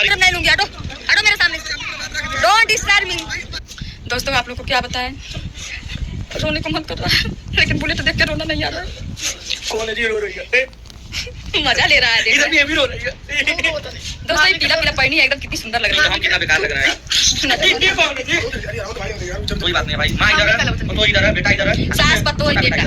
तरफ नहीं लूंगी, हटो हटो मेरे सामने से, डोंट डिस्टर्ब मी। दोस्तों आप लोग को क्या बताएं, रोने को मन कर रहा है लेकिन बुलेट देख के रोना नहीं आ रहा है। कौन है जी रो रही है? मजा ले रहा है, इधर भी अभी रो रही है। दोस्तों ये पीला पीला पहनी है एकदम, कितनी सुंदर लग रही है। कितना बेकार लग रहा है। ये कौन है जी? कोई बात नहीं भाई, माँ इधर है, तो इधर है, बेटा इधर है, सास पतो है बेटा,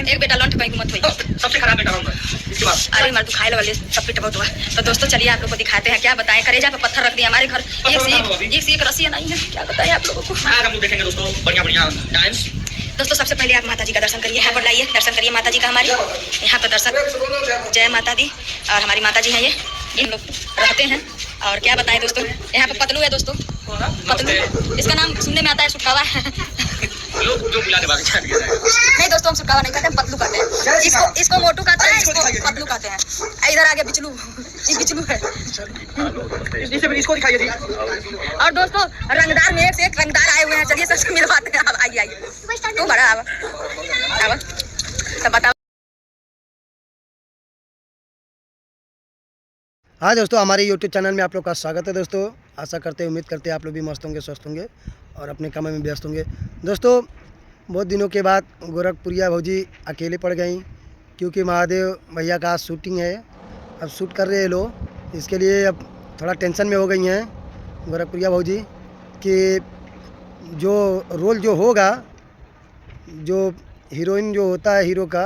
एक बेटा लौट कहीं मत हुई। सबसे खराब बेटा हूँ इसके बाद। अरे मार तू खाए वाले सब पिट बहुत हुआ। तो दोस्तों चलिए आप लोग को दिखाते हैं, क्या बताएं, करेजा पे पत्थर रख दिया हमारे घर, एक से एक रस्सियां नहीं है, क्या बताएं आप लोगों को। आज हम लोग देखेंगे दोस्तों बढ़िया बढ़िया डांस। दोस्तों सबसे पहले आप माता जी का दर्शन करिए, यहाँ पर लाइए, दर्शन करिए माता जी का हमारी, यहाँ पर दर्शन। जय माता दी। और हमारी माता जी हैं ये, इन लोग रहते हैं। और क्या बताएं दोस्तों, यहाँ पर पतलू है दोस्तों, पतलू, इसका नाम सुनने में आता है सुटकावा। लोग जो बुला के बात कर दिया जाएगा। नहीं दोस्तों हम सुटकावा नहीं कहते हैं, पतलू कहते हैं। इसको मोटू कहते हैं, इसको पतलू कहते हैं। इधर आगे बिचलू, ये बिचलू है। इसको दिखाइए जी। और दोस्तों रंगदार में एक से एक रंगदार आए हुए हैं, चलिए सबसे मिलवाते हैं। अब आइए आइए, तू बड़ा अब सब बताओ। हाँ दोस्तों, हमारे YouTube चैनल में आप लोग का स्वागत है दोस्तों। आशा करते हैं, उम्मीद करते हैं आप लोग भी मस्त होंगे, स्वस्थ होंगे और अपने काम में व्यस्त होंगे। दोस्तों बहुत दिनों के बाद गोरखपुरिया भौजी अकेले पड़ गई, क्योंकि महादेव भैया का शूटिंग है, अब शूट कर रहे हैं लोग, इसके लिए अब थोड़ा टेंशन में हो गई हैं गोरखपुरिया भौजी कि जो रोल जो होगा, जो हीरोइन जो होता है हीरो का,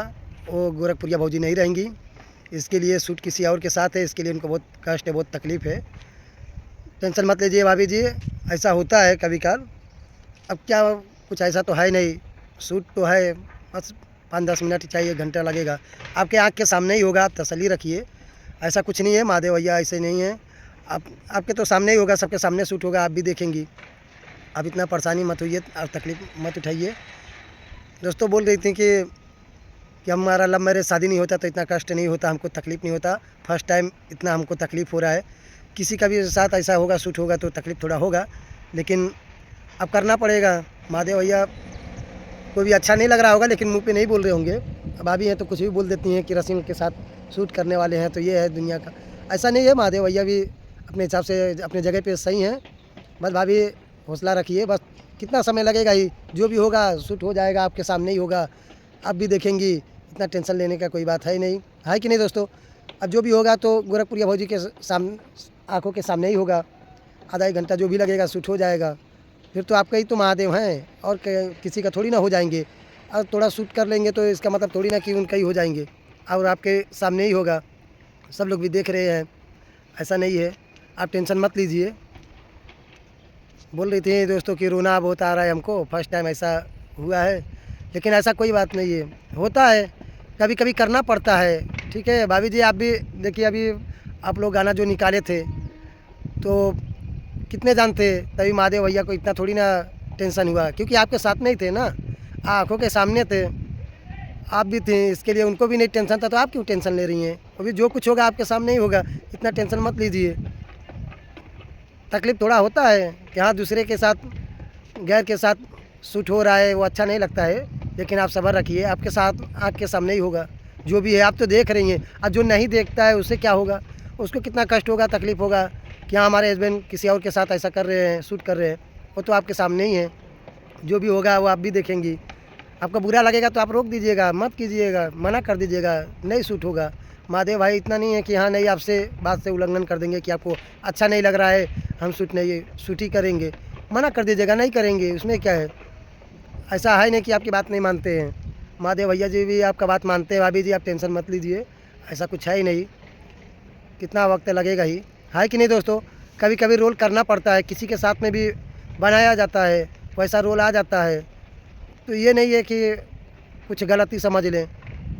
वो गोरखपुरिया भौजी नहीं रहेंगी। इसके लिए शूट किसी और के साथ है, इसके लिए उनको बहुत कष्ट है, बहुत तकलीफ़ है। टेंशन मत लीजिए भाभी जी, ऐसा होता है कभी काल। अब क्या, कुछ ऐसा तो है नहीं, शूट तो है, बस 5-10 मिनट चाहिए, घंटा लगेगा, आपके आँख के सामने ही होगा, आप तसल्ली रखिए। ऐसा कुछ नहीं है, महादेव भैया ऐसे नहीं है, आपके तो सामने ही होगा, सबके सामने शूट होगा, आप भी देखेंगी। आप इतना परेशानी मत होइए और तकलीफ़ मत उठाइए। दोस्तों बोल रही थी कि हमारा लव मैरिज शादी नहीं होता तो इतना कष्ट नहीं होता, हमको तकलीफ़ नहीं होता। फर्स्ट टाइम इतना हमको तकलीफ़ हो रहा है। किसी का भी साथ ऐसा होगा, शूट होगा तो तकलीफ़ थोड़ा होगा, लेकिन अब करना पड़ेगा। महादेव भैया को भी अच्छा नहीं लग रहा होगा, लेकिन मुंह पे नहीं बोल रहे होंगे। अब भाभी हैं तो कुछ भी बोल देती हैं कि रसीम के साथ शूट करने वाले हैं, तो ये है दुनिया का। ऐसा नहीं है, महादेव भैया भी अपने हिसाब से अपने जगह पे सही हैं। बस भाभी हौसला रखिए, बस कितना समय लगेगा ही, जो भी होगा शूट हो जाएगा, आपके सामने ही होगा, आप भी देखेंगी। इतना टेंशन लेने का कोई बात है नहीं, है कि नहीं दोस्तों। अब जो भी होगा तो गोरखपुरिया भौजी के सामने, आंखों के सामने ही होगा। आधा एक घंटा जो भी लगेगा शूट हो जाएगा, फिर तो आपका ही तो महादेव हैं और किसी का थोड़ी ना हो जाएंगे। और थोड़ा शूट कर लेंगे तो इसका मतलब थोड़ी ना कि उनका ही हो जाएंगे, और आपके सामने ही होगा, सब लोग भी देख रहे हैं। ऐसा नहीं है, आप टेंशन मत लीजिए। बोल रही थी दोस्तों कि रोना बहुत आ रहा है हमको, फर्स्ट टाइम ऐसा हुआ है, लेकिन ऐसा कोई बात नहीं है, होता है, कभी कभी करना पड़ता है। ठीक है भाभी जी, आप भी देखिए, अभी आप लोग गाना जो निकाले थे तो कितने जानते, तभी महादेव भैया को इतना थोड़ी ना टेंशन हुआ, क्योंकि आपके साथ नहीं थे ना, आँखों के सामने थे, आप भी थे, इसके लिए उनको भी नहीं टेंशन था, तो आप क्यों टेंशन ले रही हैं। अभी जो कुछ होगा आपके सामने ही होगा, इतना टेंशन मत लीजिए। तकलीफ़ थोड़ा होता है कि हाँ दूसरे के साथ, गैर के साथ शूट हो रहा है, वो अच्छा नहीं लगता है, लेकिन आप सब्र रखिए, आपके साथ आँख के सामने ही होगा। जो भी है आप तो देख रही हैं, और जो नहीं देखता है उससे क्या होगा, उसको कितना कष्ट होगा, तकलीफ़ होगा कि हाँ हमारे हस्बैंड किसी और के साथ ऐसा कर रहे हैं, शूट कर रहे हैं, वो तो आपके सामने ही है। जो भी होगा वो आप भी देखेंगी। आपको बुरा लगेगा तो आप रोक दीजिएगा, मत कीजिएगा, मना कर दीजिएगा, नहीं शूट होगा। महादेव भाई इतना नहीं है कि हाँ नहीं आपसे बात से उल्लंघन कर देंगे कि आपको अच्छा नहीं लग रहा है, हम शूट ही करेंगे, मना कर दीजिएगा, नहीं करेंगे, उसमें क्या है। ऐसा है नहीं कि आपकी बात नहीं मानते हैं, महादेव भैया जी भी आपका बात मानते हैं। भाभी जी आप टेंशन मत लीजिए, ऐसा कुछ है ही नहीं, कितना वक्त लगेगा ही, है कि नहीं दोस्तों। कभी कभी रोल करना पड़ता है, किसी के साथ में भी बनाया जाता है, वैसा रोल आ जाता है, तो ये नहीं है कि कुछ गलती समझ लें।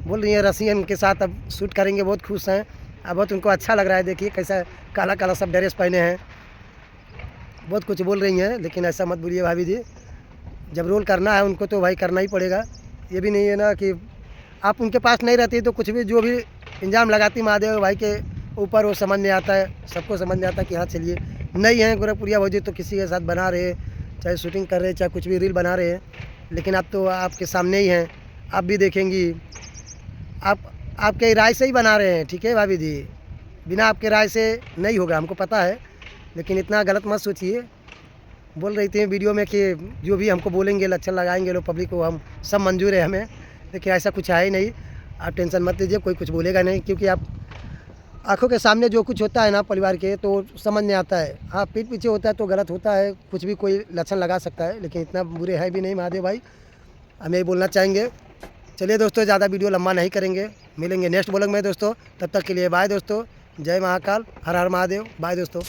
बोल रही हैं रसियन के साथ अब शूट करेंगे, बहुत खुश हैं, अब बहुत उनको अच्छा लग रहा है। देखिए कैसा काला काला सब ड्रेस पहने हैं, बहुत कुछ बोल रही हैं, लेकिन ऐसा मत बोलिए भाभी जी, जब रोल करना है उनको तो भाई करना ही पड़ेगा। ये भी नहीं है ना कि आप उनके पास नहीं रहती तो कुछ भी जो भी इंजाम लगाती महादेव भाई के ऊपर, वो समझ में आता है, सबको समझ में आता है कि हाँ चलिए नहीं है गोरखपुरिया भौजी तो किसी के साथ बना रहे, चाहे शूटिंग कर रहे, चाहे कुछ भी रील बना रहे हैं, लेकिन आप तो आपके सामने ही हैं, आप भी देखेंगी। आपके राय से ही बना रहे हैं, ठीक है भाभी जी, बिना आपके राय से नहीं होगा, हमको पता है, लेकिन इतना गलत मत सोचिए। बोल रही थी वीडियो में कि जो भी हमको बोलेंगे, लक्षण लगाएंगे लोग पब्लिक को, हम सब मंजूर है हमें, लेकिन ऐसा कुछ है ही नहीं। आप टेंशन मत लीजिए, कोई कुछ बोलेगा नहीं, क्योंकि आप आंखों के सामने जो कुछ होता है ना परिवार के, तो समझ में आता है। हाँ, पीठ पीछे होता है तो गलत होता है, कुछ भी कोई लक्षण लगा सकता है, लेकिन इतना बुरे है भी नहीं महादेव भाई, हम यही बोलना चाहेंगे। चलिए दोस्तों, ज़्यादा वीडियो लंबा नहीं करेंगे, मिलेंगे नेक्स्ट ब्लॉग में दोस्तों। तब तक के लिए बाय दोस्तों, जय महाकाल, हर हर महादेव, बाय दोस्तों।